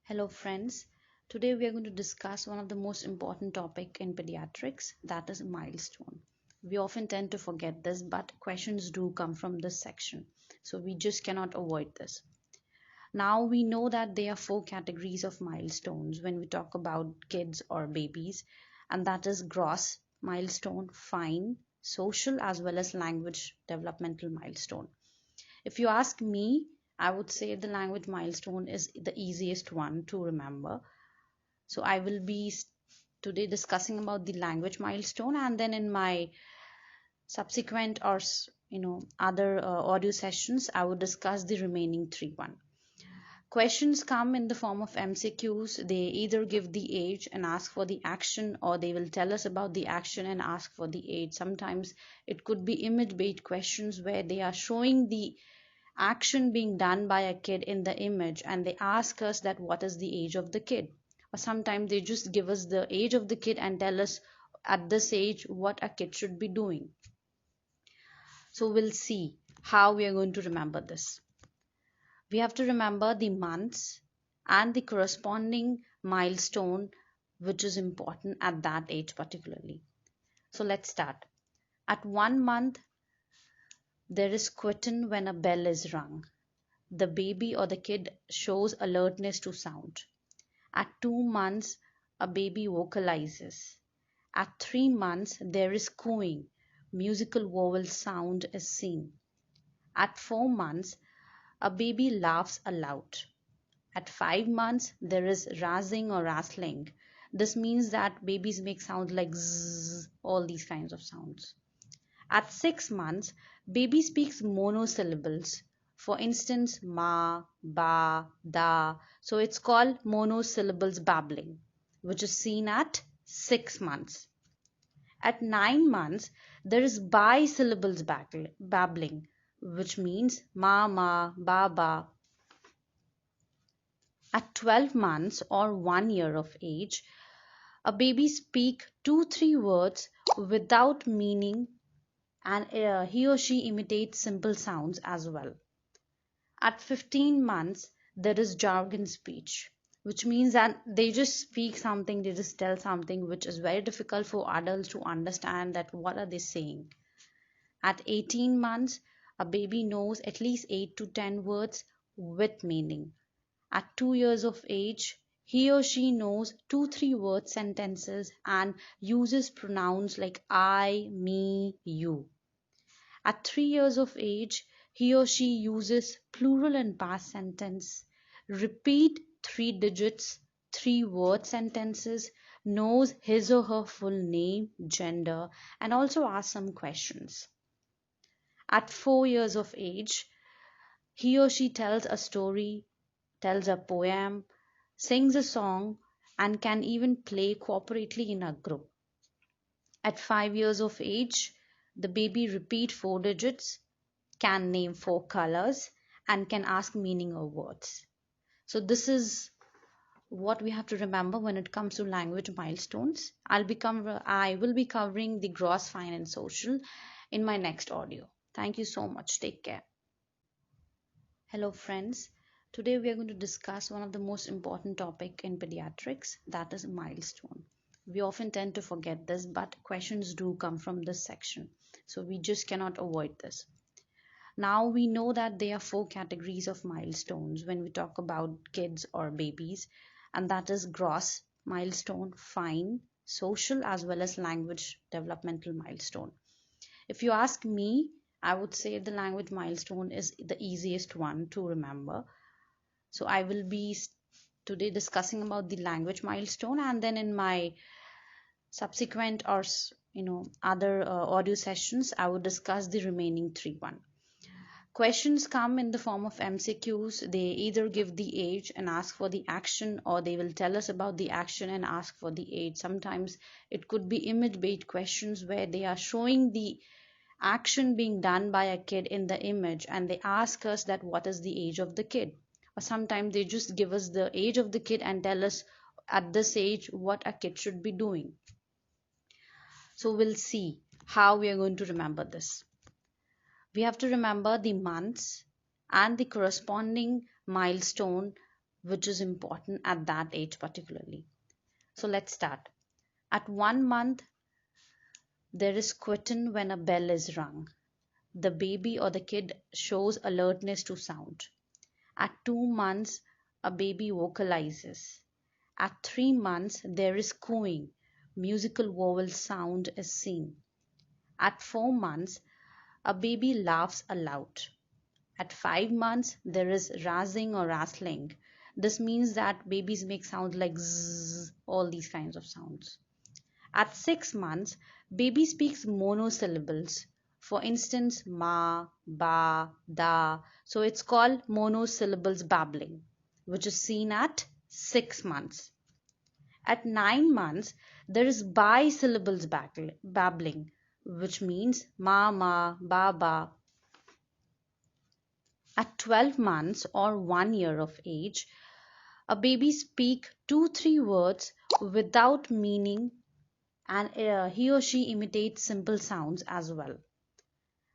Hello friends, today we are going to discuss one of the most important topic in pediatrics, that is milestone. We often tend to forget this, but questions do come from this section, so we just cannot avoid this. Now we know that there are four categories of milestones when we talk about kids or babies, and that is gross milestone, fine, social, as well as language developmental milestone. If you ask me, I would say the language milestone is the easiest one to remember. So I will be today discussing about the language milestone, and then in my subsequent or other audio sessions I would discuss the remaining one. Questions come in the form of MCQs. They either give the age and ask for the action, or they will tell us about the action and ask for the age. Sometimes it could be image based questions where they are showing the action being done by a kid in the image, and they ask us that what is the age of the kid. Or sometimes they just give us the age of the kid and tell us at this age what a kid should be doing. So we'll see how we are going to remember this. We have to remember the months and the corresponding milestone which is important at that age particularly. So let's start. At 1 month, there is quitting when a bell is rung. The baby or the kid shows alertness to sound. At 2 months, a baby vocalizes. At 3 months, there is cooing. Musical vowel sound is seen. At 4 months, a baby laughs aloud. At 5 months, there is razzing or rustling. This means that babies make sounds like zzz, all these kinds of sounds. At 6 months, baby speaks monosyllables. For instance, ma, ba, da. So it's called monosyllables babbling, which is seen at 6 months. At 9 months, there is bisyllables babbling, which means ma, ma, ba, ba. At 12 months or 1 year of age, a baby speaks 2-3 words without meaning, and he or she imitates simple sounds as well. At 15 months, there is jargon speech, which means that they just speak something, they just tell something which is very difficult for adults to understand that what are they saying. At 18 months, a baby knows at least 8 to 10 words with meaning. At 2 years of age, he or she knows 2-3 word sentences and uses pronouns like I, me, you. At 3 years of age, he or she uses plural and past sentence, repeat 3 digits, 3 word sentences, knows his or her full name, gender, and also asks some questions. At 4 years of age, he or she tells a story, tells a poem, sings a song, and can even play cooperatively in a group. At 5 years of age, the baby repeat 4 digits, can name 4 colors, and can ask meaning of words. So this is what we have to remember when it comes to language milestones. I will be covering the gross, fine, and social in my next audio. Thank you so much. Take care. Hello friends. Today we are going to discuss one of the most important topic in pediatrics, that is milestone. We often tend to forget this, but questions do come from this section, so we just cannot avoid this. Now we know that there are four categories of milestones when we talk about kids or babies, and that is gross milestone, fine, social, as well as language developmental milestone. If you ask me, I would say the language milestone is the easiest one to remember. So I will be today discussing about the language milestone, and then in my subsequent or other audio sessions I would discuss the remaining one. Questions come in the form of MCQs. They either give the age and ask for the action, or they will tell us about the action and ask for the age. Sometimes it could be image based questions where they are showing the action being done by a kid in the image, and they ask us that what is the age of the kid. Or sometimes they just give us the age of the kid and tell us at this age what a kid should be doing. So we'll see how we are going to remember this. We have to remember the months and the corresponding milestone which is important at that age particularly. So let's start. At 1 month, there is quieting when a bell is rung. The baby or the kid shows alertness to sound. At 2 months, a baby vocalizes. At 3 months, there is cooing. Musical vowel sound is seen. At 4 months, a baby laughs aloud. At 5 months, there is razzing or rustling. This means that babies make sounds like zzz, all these kinds of sounds. At 6 months, baby speaks monosyllables. For instance, ma, ba, da. So it's called monosyllables babbling, which is seen at 6 months. At 9 months, there is bisyllables babbling, which means ma, ma, ba, ba. At 12 months or 1 year of age, a baby speaks 2-3 words without meaning, and he or she imitates simple sounds as well.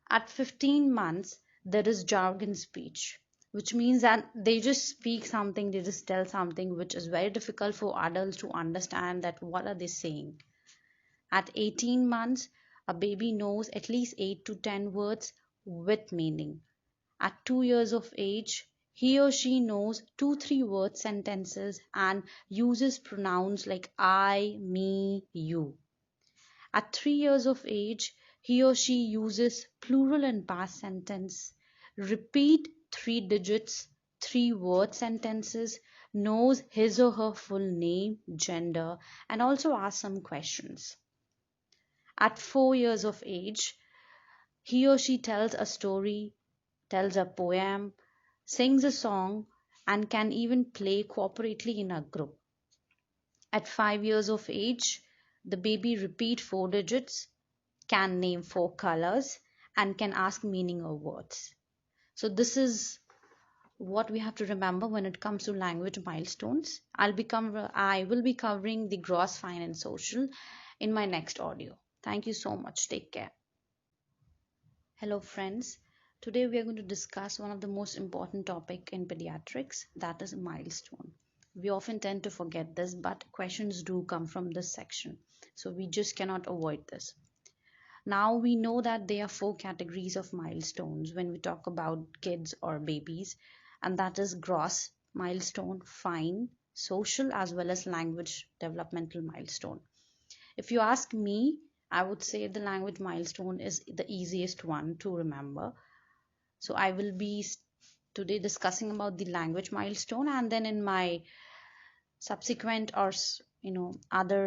At 15 months, there is jargon speech, which means that they just speak something, they just tell something which is very difficult for adults to understand that what are they saying. At 18 months, a baby knows at least 8 to 10 words with meaning. At 2 years of age, he or she knows 2-3 word sentences and uses pronouns like I, me, you. At 3 years of age, he or she uses plural and past sentence, repeat 3 digits, 3 word sentences, knows his or her full name, gender, and also asks some questions. At 4 years of age, he or she tells a story, tells a poem, sings a song, and can even play cooperatively in a group. At 5 years of age, the baby repeat 4 digits, can name 4 colors, and can ask meaning of words. So this is what we have to remember when it comes to language milestones. I will be covering the gross, fine, and social in my next audio. Thank you so much. Take care. Hello friends. Today we are going to discuss one of the most important topic in pediatrics, that is milestone. We often tend to forget this, but questions do come from this section. So we just cannot avoid this. Now we know that there are 4 categories of milestones when we talk about kids or babies, and that is gross milestone, fine, social, as well as language developmental milestone. If you ask me, I would say the language milestone is the easiest one to remember. So I will be today discussing about the language milestone, and then in my subsequent or other